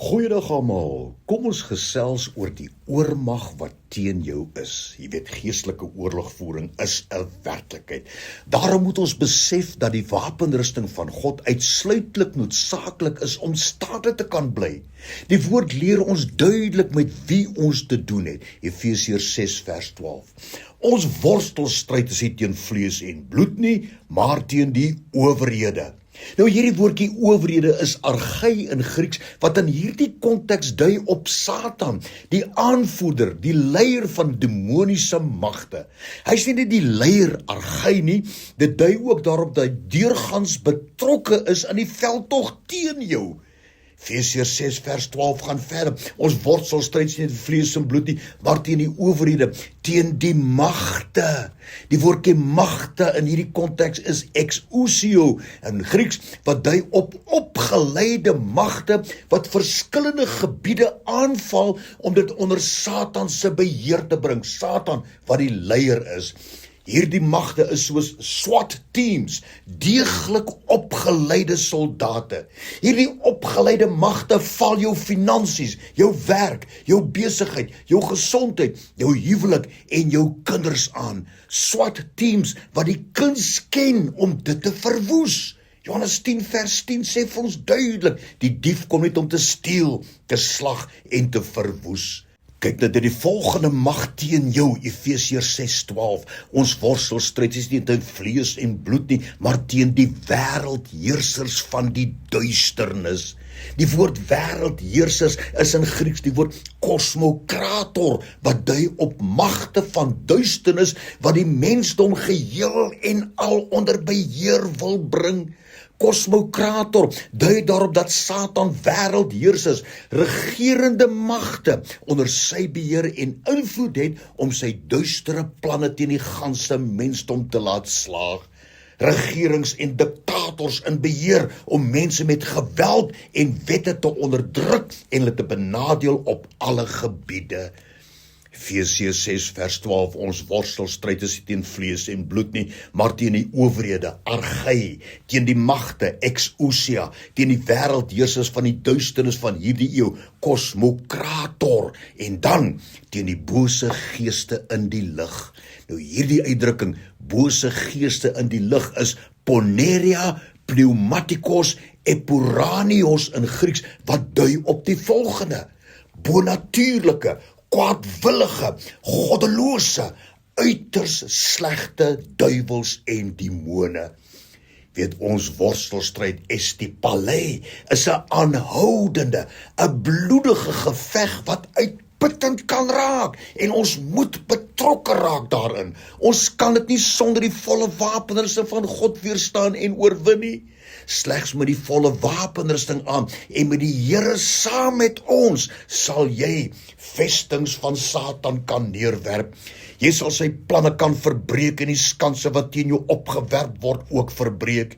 Goeiedag almal, kom ons gesels oor die oormag wat teen jou is. Jy weet, geestelike oorlogvoering is 'n werklikheid. Daarom moet ons besef dat die wapenrusting van God uitsluitlik noodsaaklik is om staande te kan bly. Die woord leer ons duidelik met wie ons te doen het. Efesiërs 6 vers 12. Ons worstelstryd is nie teen vlees en bloed nie, maar teen die owerhede. Nou hierdie woordjie owerhede is argai in Grieks, wat in hierdie konteks dui op Satan, die aanvoerder, die leier van demoniese magte. Hy is nie net die leier argai nie, dit dui ook daarop dat hy deurgangs betrokke is in die veldtog teen jou. Efesiërs 6 vers 12 gaan verder. Ons worstelstryd is nie teen vlees en bloed nie, maar teen die owerhede, teen die magte. Die woordjie magte in hierdie konteks is exousia in Grieks, wat dui op opgeleide magte wat verskillende gebiede aanval om dit onder Satan se beheer te bring. Satan wat die leier is. Hierdie magte is soos SWAT teams, deeglik opgeleide soldate. Hierdie opgeleide magte val jou finansies, jou werk, jou besigheid, jou gesondheid, jou huwelik en jou kinders aan. SWAT teams wat die kuns ken om dit te verwoes. Johannes 10 vers 10 sê vir ons duidelik, die dief kom net om te steel, te slag en te verwoes. Kyk net die volgende mag teen jou, Efesiërs 6:12. Ons worstelstryd is nie teen vlees en bloed nie, maar teen die wêreldheersers van die duisternis. Die woord wêreldheersers is in Grieks die woord kosmokrator, wat dui op magte van duisternis wat die mensdom geheel en al onder beheer wil bring. Kosmokrator dui daarop dat Satan wêreldheersers, regerende magte onder sy beheer en invloed het om sy duistere planne teen die ganse mensdom te laat slaag. Regerings en diktators in beheer om mense met geweld en wette te onderdruk en hulle te benadeel op alle gebiede. Efesiërs 6 vers 12, ons worstelstryd is nie teen vlees en bloed nie, maar teen die owerhede, argai, teen die magte, exousia, teen die wêreldheersers van die duisternis van hierdie eeu, kosmokrator, en dan teen die bose geeste in die lig. Nou hierdie uitdrukking, bose geeste in die lig, is poneria pneumatikos epuranios in Grieks, wat dui op die volgende: bonatuurlike, kwaadwillige, goddelose, uiters slegte duiwels en demone. Weet, ons worstelstryd estipalei is 'n aanhoudende, 'n bloedige geveg wat uitputtend kan raak, en ons moet betrokke raak daarin. Ons kan dit nie sonder die volle wapenrusting van God weerstaan en oorwin nie. Slegs met die volle wapenrusting aan en met die Here saam met ons sal jy vestings van Satan kan neerwerp. Jy sal sy planne kan verbreek en die skanse wat teen jou opgewerp word ook verbreek.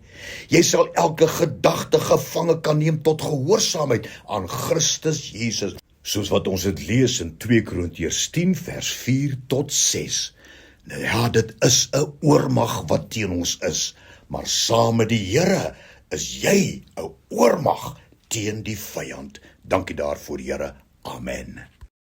Jy sal elke gedagte gevange kan neem tot gehoorsaamheid aan Christus Jesus, soos wat ons dit lees in 2 Korintiërs 10 vers 4 tot 6. Nou ja, dit is 'n oormag wat teen ons is, maar saam met die Here is jy 'n oormag teen die vyand. Dankie daarvoor, Here. Amen.